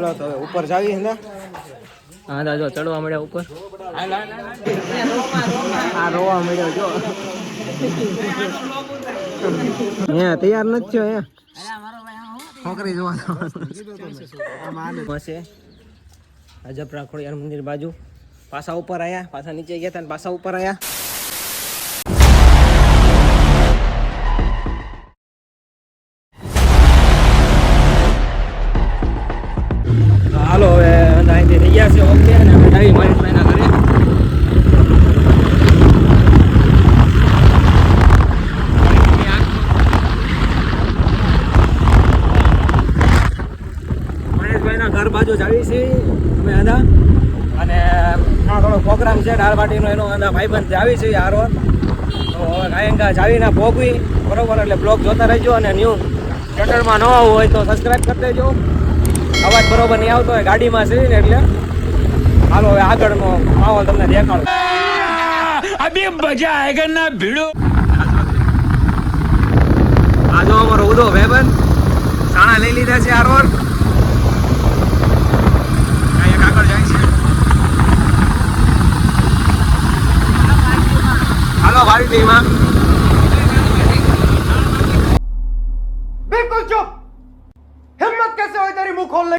તો ઉપર જાવી હે હા દાદો ચડવા મળ્યા ઉપર આ રોવા મળ્યો જો હે તૈયાર નથી થયો હે છોકરી જોવા છે અજબ રાખોડિયાર મંદિર બાજુ પાછા ઉપર આયા પાછા નીચે ગયા હતા પાછા ઉપર આયા હાલો હવે અહીંથી થઈ ગયા છે ઓકે અને અમે આવી મહેશભાઈના ઘરે મહેશભાઈના ઘર બાજુ જ આવી છે અમે હતા અને આ થોડો પ્રોગ્રામ છે દાળબાટીનો એનો બધા ભાઈબંધ આવી છે હારો તો હવે ગાયંકા જાવીને ભોગવી બરોબર એટલે બ્લોગ જોતા રહેજો અને ન્યૂ ચેનલમાં ન આવવું હોય તો સબસ્ક્રાઈબ કરી દેજો અવાજ બરોબર નહીં આવતો હોય ગાડીમાં છે ને એટલે હાલો હવે આગળનો માહોલ તમને દેખાડો અભી મજા આયેગા ના ભીડો આ જો અમારો ઉદો ભાઈબંધ સાણા લઈ લીધા છે આરોર અહીંયા આગળ જાય છે હાલો ભાઈ દેમાં बिल्कुल चुप हिम्मत कैसे हुई तेरी मुंह खोलने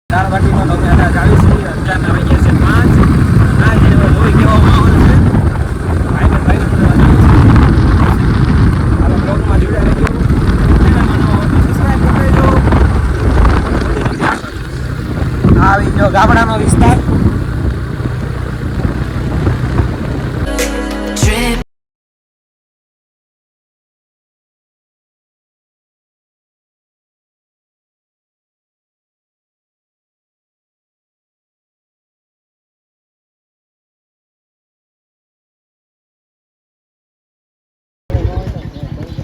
દાળબાટીનો તમે હતા 40 અત્યારના વાગ્યા છે 5 ના જેવો જોઈ કેવો માહોલ છે ભાઈ હાલો બ્લોગમાં જોડાઈ રહેજો સબસ્ક્રાઇબ કરી દેજો આવી જો ગામડાનો વિસ્તાર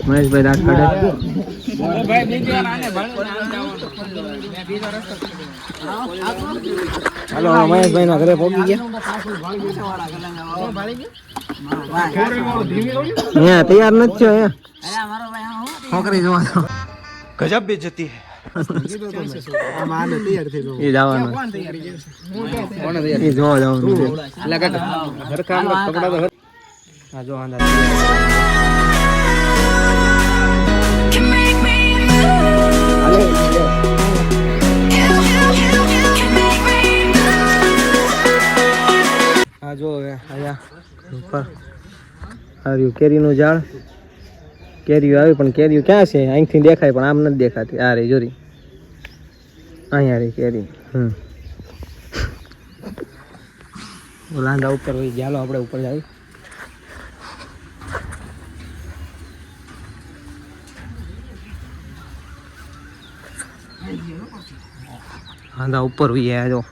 મહેશભાઈ દાંત કાઢે હાલો મહેશભાઈ ના ઘરે પહોંચી ગયા તૈયાર નથી થયો છોકરી જોવા गजब बेइज्जती है એ જવાનું એ જોવા જવાનું જો આ જો હવે અહીંયા ઉપર આવ્યું કેરીનું ઝાડ કેરીઓ આવી પણ કેરીઓ ક્યાં છે અહીંથી દેખાય પણ આમ નથી દેખાતી આ રહી જોરી અહીંયા રહી કેરી લાંડા ઉપર હોય ચાલો આપણે ઉપર જાય આંધા ઉપર હોય જો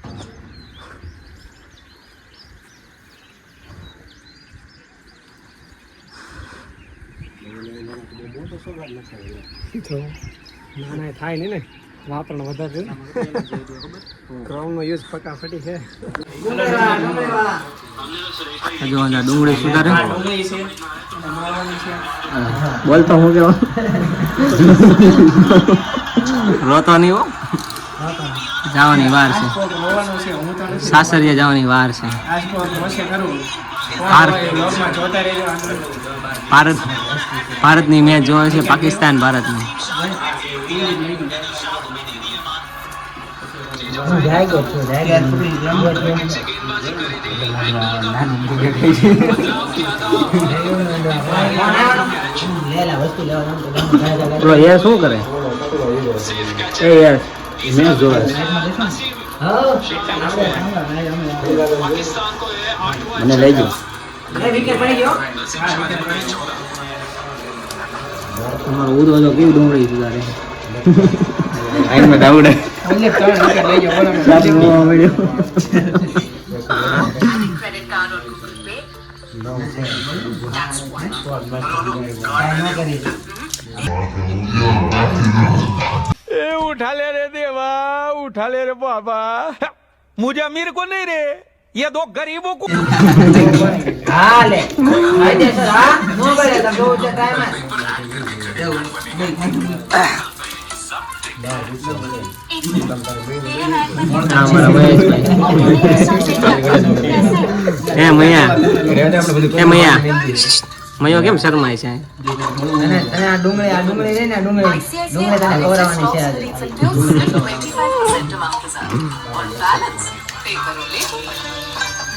ના થાય નહીં ને વાપરણ વધારે ક્રાઉનનો યુઝ ફટાફટી છે જો આ ડુંગળી સુધારે બોલતો હું કેવો રોતો નહીં હો જવાની વાર છે સાસરિયા જવાની વાર છે ભારતની મેચ જોવે છે પાકિસ્તાન ભારતની શું કરે એ યાર મેં જોવા મને લઈ જાઓ તમારો ઉડો તો કેવી ડુંગળી સુધારે આઈમાં દાવડે उठा ले रे देवा उठा ले रे बाबा मुझे अमीर को नहीं रे ये दो गरीबों को હાલે આઈ સર હા નો બળે તો બહુ છે ટાઈમ મયો કેમ શરમાય છે અને આ ડુંગળી છે ને ડુંગળી તને ખવડાવવાની છે આજે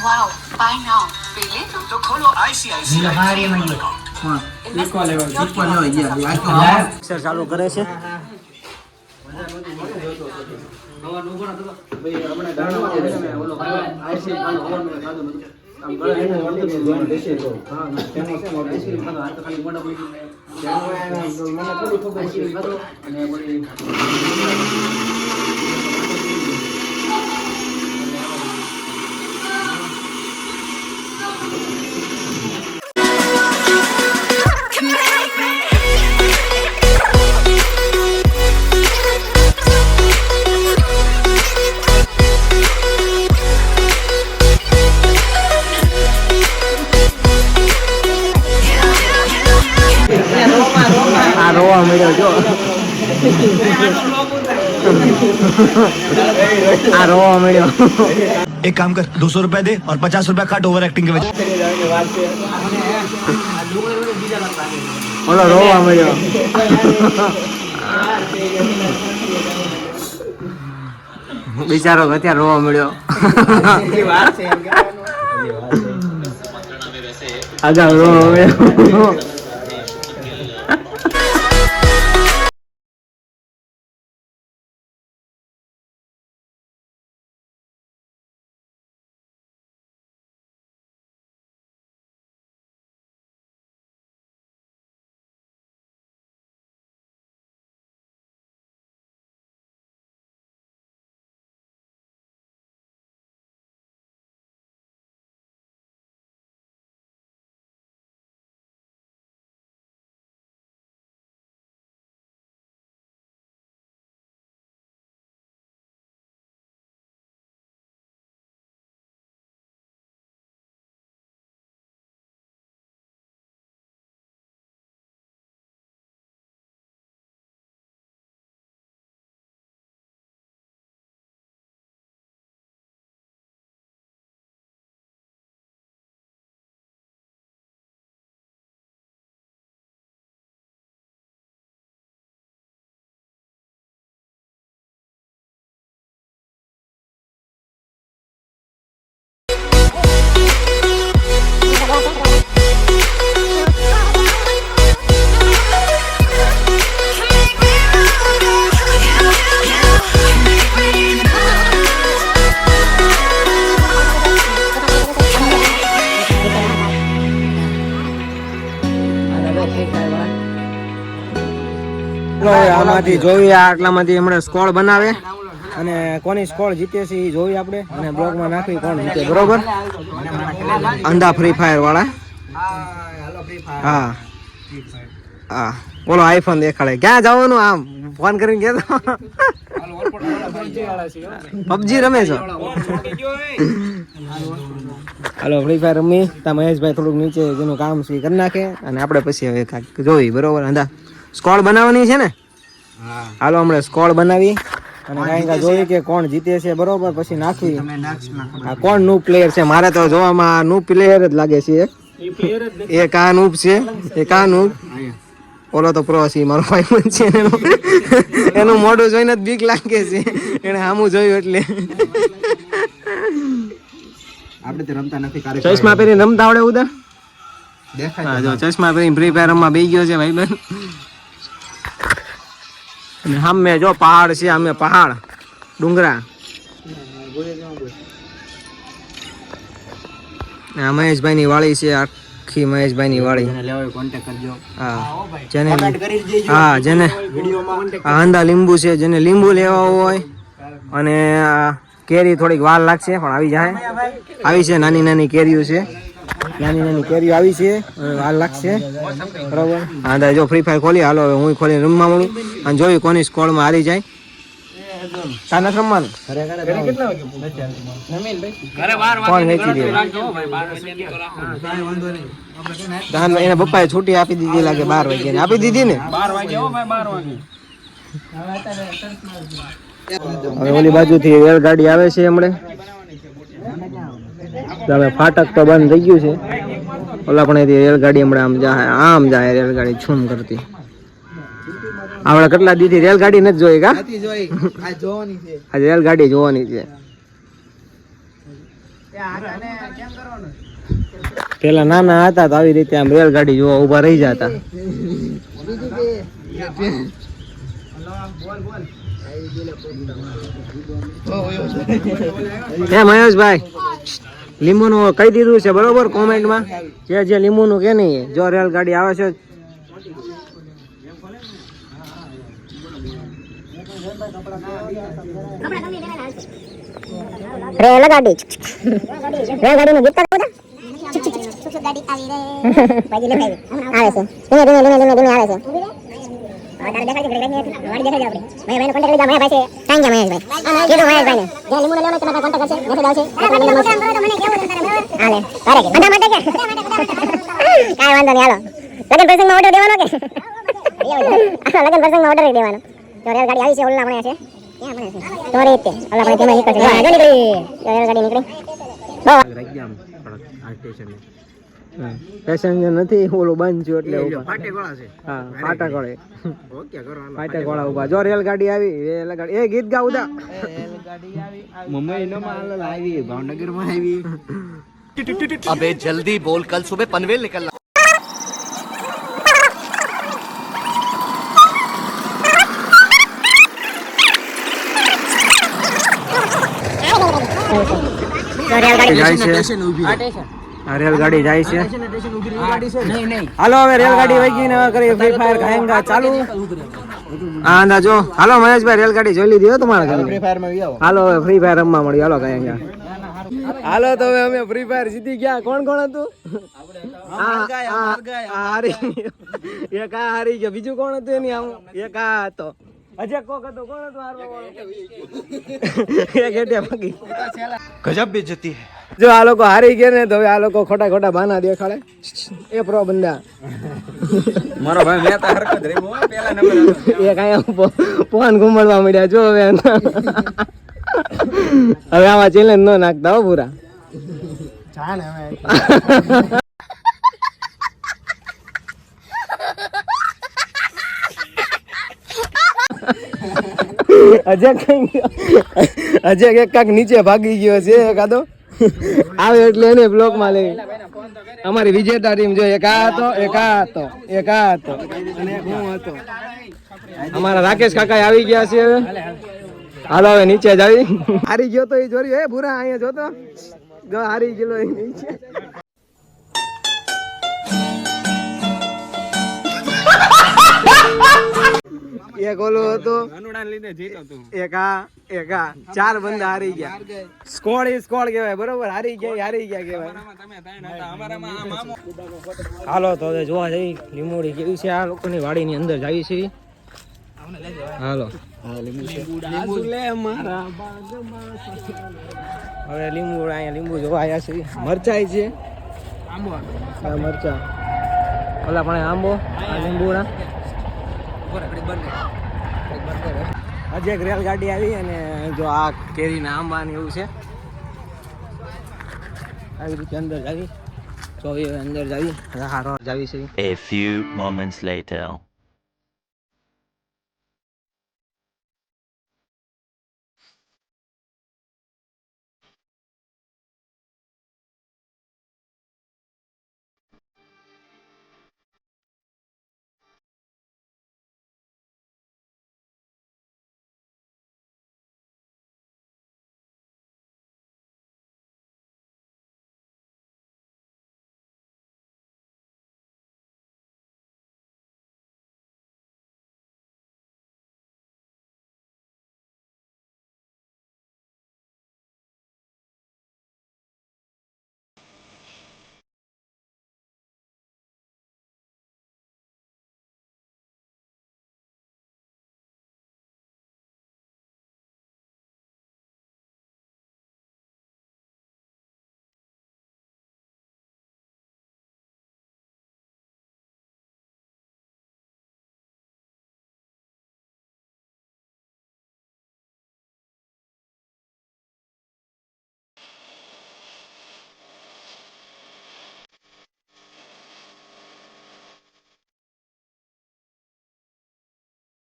Wow, buy now. Pay later. तो खोलो ICICI. સર ચાલુ કરે છે આ રોવા મળ્યો જો આ રોવા મળ્યો एक काम कर 200 रुपया दे और 50 रुपया काट ओवर एक्टिंग के वजह ઓલો રોવા મળ્યો બિચારો અત્યારે રોવા મળ્યો અગાઉ રોવા મળ્યો આમાંથી જોઈએ આટલામાંથી હમણાં સ્કોર બનાવે અને કોની સ્કોર જીતે છે એ જોઈએ આપણે અને બ્લોગમાં નાખી કોણ જીતે બરોબર અંધા ફ્રી ફાયર વાળા હા હા બોલો આઈફોન દેખાડે ક્યાં જવાનું આમ ફોન કરીને કહેતો પબજી રમે છો હાલો ફ્રી ફાયર રમી તા મહેશભાઈ થોડુંક નીચે જેનું કામ છે એ કરી નાખે અને આપણે પછી હવે કાંઈક જોઈ બરોબર અંધા સ્કોર બનાવવાની છે ને હાલો હમણાં સ્કોર બનાવી અને કાંઈક જોઈએ કે કોણ જીતે છે બરોબર પછી નાખવી આ કોણ નૂબ પ્લેયર છે મારે તો જોવામાં નૂબ પ્લેયર જ લાગે છે એક આ નૂબ છે એક આ નૂબ ઓલો તો પ્રો છે મારો ભાઈ છે એનું મોઢું જોઈને જ બીક લાગે છે એને સામું જોયું એટલે આપણે તો રમતા નથી ચશ્મા પહેરીને રમતા આવડે ઉદા હા જો ચશ્મા પહેરીને ફ્રી ફાયર રમવા બેસી ગયો છે ભાઈ બેન અને સામે જો પહાડ છે, સામે પહાડ ડુંગરા. આ મહેશભાઈ ની વાળી છે, આખી મહેશભાઈ ની વાળી. હા જેને હા જેને આ અંદા લીંબુ છે, જેને લીંબુ લેવા હોય અને કેરી થોડીક વાર લાગશે પણ આવી જાય. આવી છે નાની નાની કેરીઓ છે, નાની નાની કેરીઓ આવી છે, વાર લાગશે બરોબર. હા જો ફ્રી ફાયર ખોલી, હાલો હવે હું ખોલીને રમવા મળું અને જોયું કોની સ્કોડમાં હારી જાય. તાને રમવાનું કોણ વેચી દે. એના પપ્પાએ છૂટી આપી દીધી લાગે 12 વાગ્યા આપી દીધી ને. 12 વાગે હવે ઓલી બાજુથી રેલગાડી આવે છે હમણે. હવે ફાટક તો બંધ થઈ ગયું છે. ઓલા પણ રેલગાડી હમણાં આમ જાય રેલગાડી છૂમ કરતી. આપણે કેટલા દીધી રેલગાડી નથી જોઈ કા? આ રેલગાડી જોવાની છે. પેલા નાના હતા તો આવી રીતે આમ રેલગાડી જોવા ઉભા રહી જતા. હે મહેશભાઈ લીંબુ નું કહી દીધું છે બરોબર કોમેન્ટમાં, જે લીંબુ નું કે નહીં જો રેલગાડી આવે છે. રેલગાડી રેલગાડીનું ગીત કરો ગાડી આવી રે ભાઈ આવે છે. ધીમે ધીમે ધીમે ધીમે ધીમે આવે છે. વાડી દેખાય આપણે ભાઈ કોન્ટેક્ટ લઈ જા. ભાઈ છે કાંઈ ગયા મહેશભાઈ કીધું મહેશભાઈને જે લીંબુ લેવાનો તમે કોન્ટેક્ટ કરશે મેસેજ આવશે. મને કેવું છે તારે મેળો હાલે તારે કે બધા માટે કે કાંઈ વાંધો નહીં. હાલો લગન પ્રસંગમાં ઓર્ડર દેવાનો કે લગન પ્રસંગમાં ઓર્ડર દેવાનો. તો રેલગાડી આવી છે ઓલા મળ્યા છે ક્યાં મળે છે તો રીતે ઓલા પણ તેમાં નીકળશે. નીકળી રેલગાડી નીકળી પેસેન્જર નથી ઓલો બંધ છે એટલે ફાટેકોળા છે. હા ફાટેકોળે ફાટેકોળા ઉભા જો રેલગાડી આવી. રેલગાડી એ ગીત ગાવ દા. રેલગાડી આવી મુંબઈ નો માલ આવી ભાવનગર માં આવી. अबे जल्दी बोल कल सुबह पनवेल निकलना. રેલગાડી જાય છે. હાલો હવે રેલગાડી વહી ગઈ ને કરી ફ્રી ફાયર ખાયંગા ચાલુ. હા ના જો હાલો મહેશભાઈ રેલગાડી જોઈ લીધી હો તમારા ઘરે. ફ્રી ફાયર માં હાલો હવે ફ્રી ફાયર રમવા મળ્યું. હાલો ખાયંગા હાલો તો હવે અમે ફ્રી ફાયર જીતી ગયા. કોણ કોણ હતું? એક આ હારી ગયો. બીજું કોણ હતું એની આમ? એક આ હતો અજય કોક હતો. કોણ હતું હારવા વાળો? એક હેઠે ભાગી. गजब बेइज्जती है. જો આ લોકો હારી ગયા ને તો હવે આ લોકો ખોટા ખોટા બહાના દેખાડે. એ પ્રો બંદા મારો ભાઈ મેં તો હરકત રેમો પહેલા નંબર હતો. એ કાંઈ ફોન ઘુમાડવા મળ્યા જો હવે. હવે આમાં ચેલેન્જ ન નાખતા હો પૂરા. જાને હવે અજય કઈ અજય એક કાક નીચે ભાગી ગયો છે એકાદો. આવે એટલે એને બ્લોક માં લે. અમારી વિજેતા ટીમ જો એક આ હતો એક આ હતો એક આ હતો અને એક હું હતો. અમારા રાકેશ કાકા આવી ગયા છે. હાલો હવે નીચે જ આવી. હારી ગયો તો એ જોરી. એ ભૂરા અહીંયા જોતો જો હારી ગયેલો એ નીચે. એક ઓલો હતો એક આ 4 બંદા હારી ગયા. સ્કોડ કહેવાય બરોબર. હારી ગયા કહેવાય. હાલો તો હવે જોવા જઈ લીંબોડી કેવી છે. આ લોકોની વાડીની અંદર જાવી છે. હાલો હવે લીંબુ અહીંયા લીંબુ જોવા આવ્યા છે. મરચાઈ છે મરચા ઓલા પણ આંબો આ લીંબુડા. હજી એક રેલગાડી આવી અને જો આ કેરીના આંબા ને એવું છે. આવી રીતે અંદર જાવી તો અંદર જાવી હારો જાવી છે. A few moments later.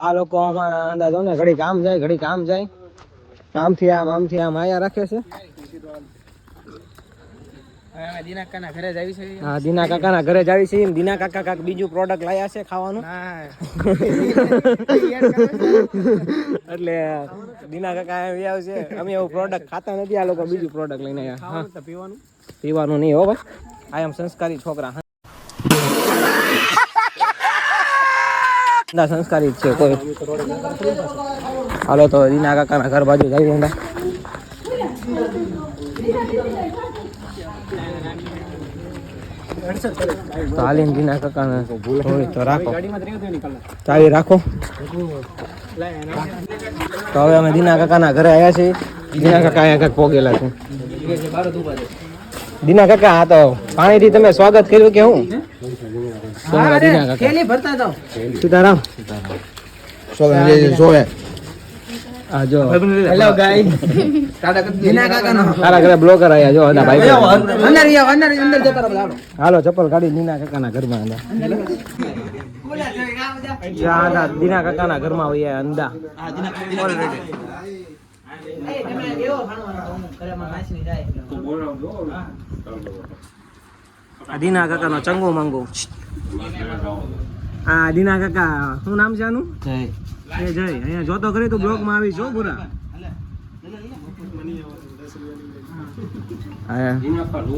આ લોકો અમારા અંદાજો ને ઘડી કામ જાય ઘડી કામ જાય, આમથી આમ આયા રાખે છે. દીના કાકાના ઘરે જ આવી છે. હા, દીના કાકાના ઘરે જ આવી છે. દીના કાકા કાક બીજું પ્રોડક્ટ લાયા છે ખાવાનું. એટલે દીના કાકા આવી આવશે. અમે એવું પ્રોડક્ટ ખાતા નથી, આ લોકો બીજું પ્રોડક્ટ લઈને આવ્યા. પીવાનું નહીં હો ભાઈ, આ એમ સંસ્કારી છોકરા. ના સંસ્કારી જ છે કોઈ. હાલો તો દીના કાકાના ઘર બાજુ જઈએ. તો હાલીને દીના કાકાને હોય તો રાખો, ચાવી રાખો. તો હવે અમે દીના કાકાના ઘરે આવ્યા છીએ. દીના કાકા અહીંયા કાંઈક પોગેલા છે. દીના કાકા, આ તો પાણીથી તમે સ્વાગત કર્યું કે હું? દીના કાકા સીતારામ. આ જો હેલો ગાઈસ, દીના કાકાનો તારા ઘરે બ્લોગર આયા જો. અદા ભાઈ અંદર જતો રહો. હાલો ચપ્પલ કાઢી દીના કાકાના ઘરમાં અંદર. યા દીના કાકાના ઘરમાં હોય અંદા ઓલરેડી. આ દીના કાકાનો ચંગો મંગો. આ દીના કાકા શું નામ છે આનું? જય. અહીંયા જોતો કરી તું બ્લોગ માં આવી છો પૂરા.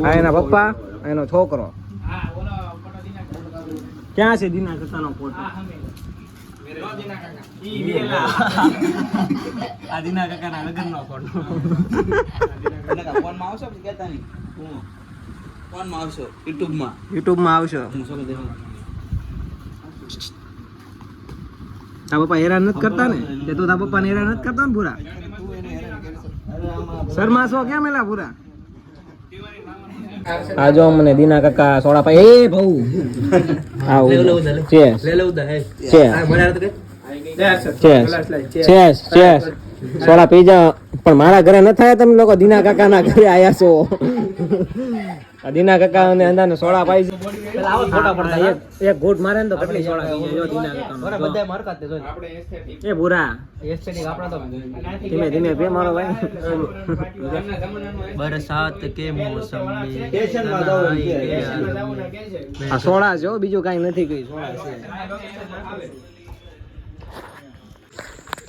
આ એના પપ્પા, એનો છોકરો. ક્યાં છે દીના કાકાનો ફોટો? આ દીના કાકાના લગ્નનો ફોટો. ફોનમાં આવશો કે કહેતા નહીં? ફોનમાં આવશો, યુટ્યુબમાં આવશો. તારા પપ્પા હેરાન નથી કરતા ને? તે તું તારા પપ્પાને હેરાન નથી કરતો ને પૂરા? શર્માશો કેમ એલા પૂરા? આ જો મને દીના કાકા સોડા પાઈ. એ ભાઉ સોડા પી જા. પણ મારા ઘરે ન થાય. તમે લોકો દીના કાકાના ઘરે આયા છો. દીના કાકા ને અંદાને સોડા પાઈ છે. એક ઘૂંટ મારે ને તો કેટલી સોડા પી જાય. દીના કાકા બધા મારકા તે જોઈ. એ પૂરા એસ્થેટિક આપણા તો ધીમે ધીમે પે મારો ભાઈ. બરસાત કે મોસમ આ સોડા છે બીજું કઈ નથી. કઈ સોડા છે.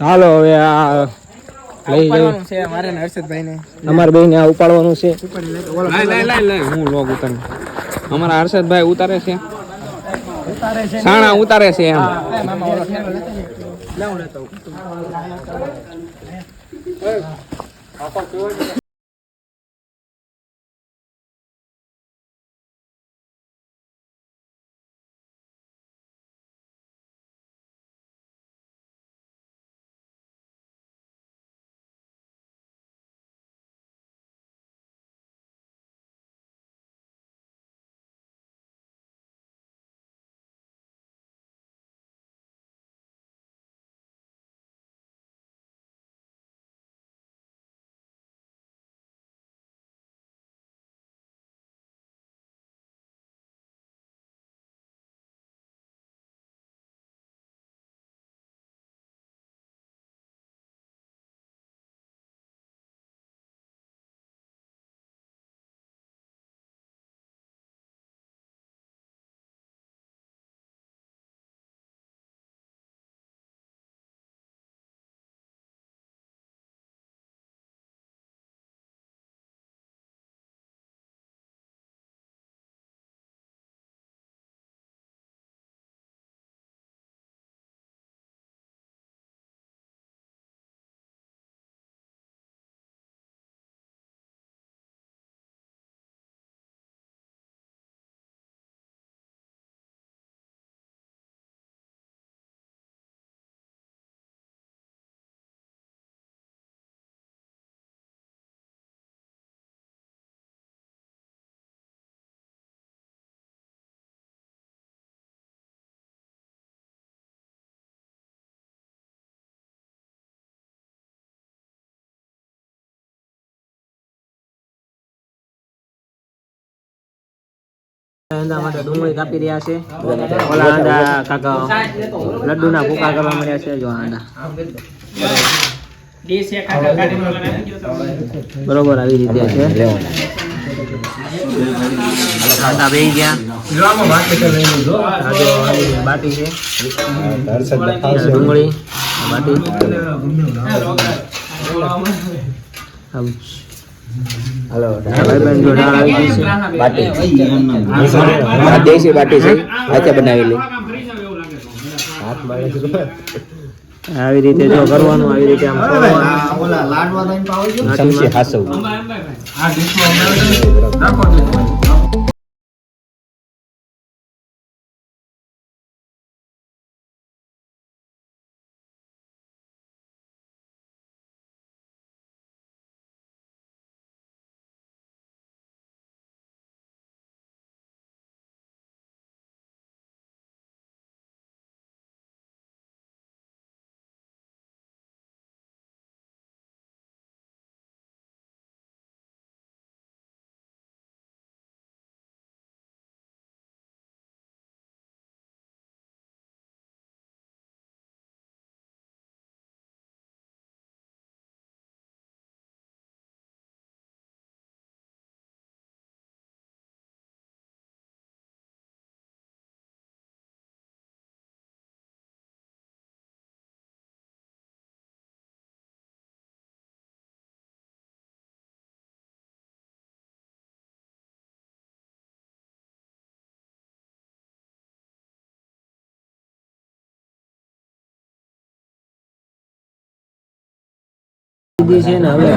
હાલો હવે આ લઈ જવાનું છે અમારે હર્ષદભાઈ ને. અમારા બેન આ ઉપાડવાનું છે. હું લોગ ઉતાર. અમારા હર્ષદભાઈ ઉતારે છે. સાણા ઉતારે છે એમ. અંદા માટે ડુંગળી કાપી રહ્યા છે. ઓલા અંદા કાકા લડ્ડુના ભૂકા કરવા મળ્યા છે. જો અંદા બરોબર આવી રીતે છે. ખાતા બેસી ગયા. બાટી છે, ડુંગળી બાટી. હાલો ભાઈબંધ જો દાળ આવી ગઈ છે. બાટી દેશી બાટી છે હાથે બનાવેલી. આવી રીતે જો કરવાનું, આવી રીતે આમ ચમચી હાસવ. છે ને હવે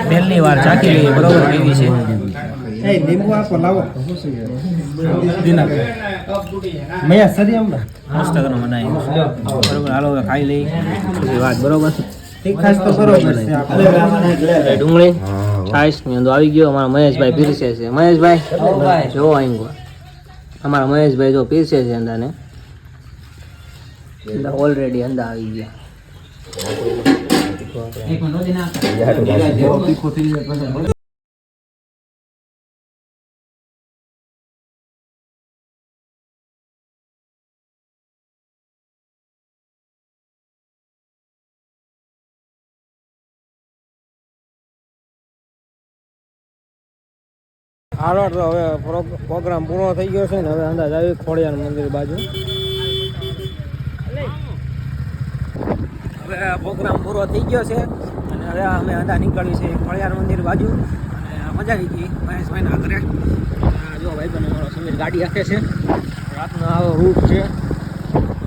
પહેલી વાર ચાખી લઈએ બરોબર કેવી છે. મસ્ત બનાવી બરોબર. હાલો હવે ખાઈ લઈ પછી વાત બરોબર. ડુંગળી છાશ ની અંદર આવી ગયો. અમારા મહેશભાઈ પીરસે છે. મહેશભાઈ જો અહીં અમારા મહેશભાઈ જો પીરસે છે અંદાને. ઓલરેડી અંદા આવી ગયા. હાલો તો હવે પ્રોગ્રામ પૂરો થઈ ગયો છે ને હવે અંદાજ આવી ખોડિયાર મંદિર બાજુ. હવે પ્રોગ્રામ પૂરો થઈ ગયો છે અને હવે અમે અંદા નીકળ્યું છે ખોડિયાર મંદિર બાજુ. અને મજા આવી ગઈ મહેશભાઈના ઘરે. જો ભાઈ બને મારો સમીર ગાડી રાખે છે. રાતનો આવો રૂટ છે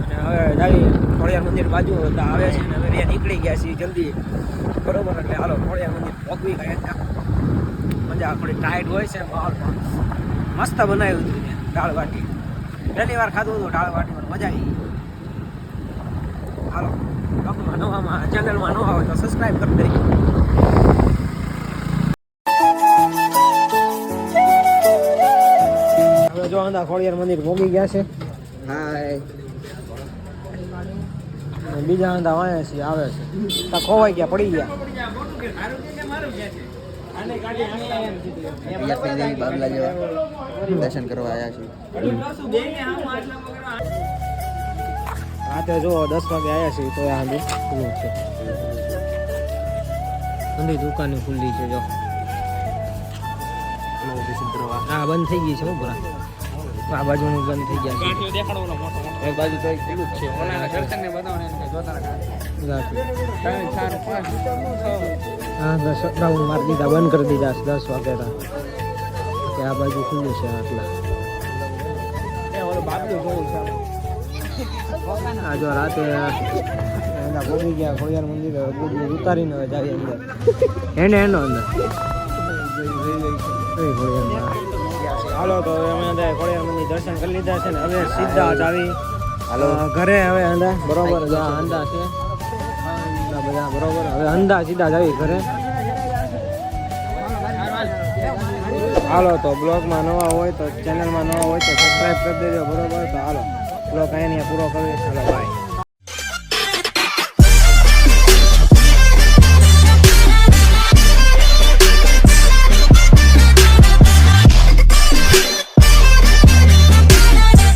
અને હવે જાય ખોડિયાર મંદિર બાજુ આવે છે ને હવે ત્યાં નીકળી ગયા છીએ જલ્દી બરોબર. એટલે હાલો ખોડિયાર મંદિર પહોંચવી ગયા. મજા થોડી ટાઈટ હોય છે. માહોલ પણ મસ્ત બનાવ્યું હતું ને દાળ બાટી. પહેલી વાર ખાધું હતું દાળ બાટી, પણ મજા આવી. હાલો નવામાં ચેનલમાં નવા હોય તો સબસ્ક્રાઈબ કરી દેજો. હવે જો અંદા ખોડિયાર મંદિર પહોંચી ગયા છે. હાય બીજા અંદા વાયા છે આવે છે. ખોવાઈ ગયા, પડી ગયા. દર્શન કરવા આવ્યા છીએ. રાતે જો 10 વાગે આવ્યા છીએ તો હાંડી ખુલ્લું છે. બધી દુકાને ખુલ્લી છે. જો હા બંધ થઈ ગઈ છે. બરાબર આ બાજુની બંધ થઈ ગયા છે. એક બાજુ તો ખુલ્લું જ છે. દર્શન ને બતાવને જોતા હા 10 ડાઉન મારી દીધા, બંધ કરી દીધા 10 વાગે કે આ બાજુ ખુલ્લું છે. આટલા આ જો રાતે એના પહોંચી ગયા ખોડિયાર મંદિર. ગુડ ઉતારીને હવે જાય અંદર એનો અંદર. હાલો તો હવે અમે અંદર ખોડિયાર મંદિર દર્શન કરી લીધા છે ને હવે સીધા જ આવી ઘરે. હવે અંદા બરોબર અંદા છે બધા બરોબર. હવે અંદા સીધા જ આવી ઘરે. હાલો તો બ્લોગમાં નવા હોય તો ચેનલમાં નવા હોય તો સબસ્ક્રાઈબ કરી દેજો બરોબર. તો હાલો બ્લોગ અહીંયા પૂરો કરીએ. હાલો બાય.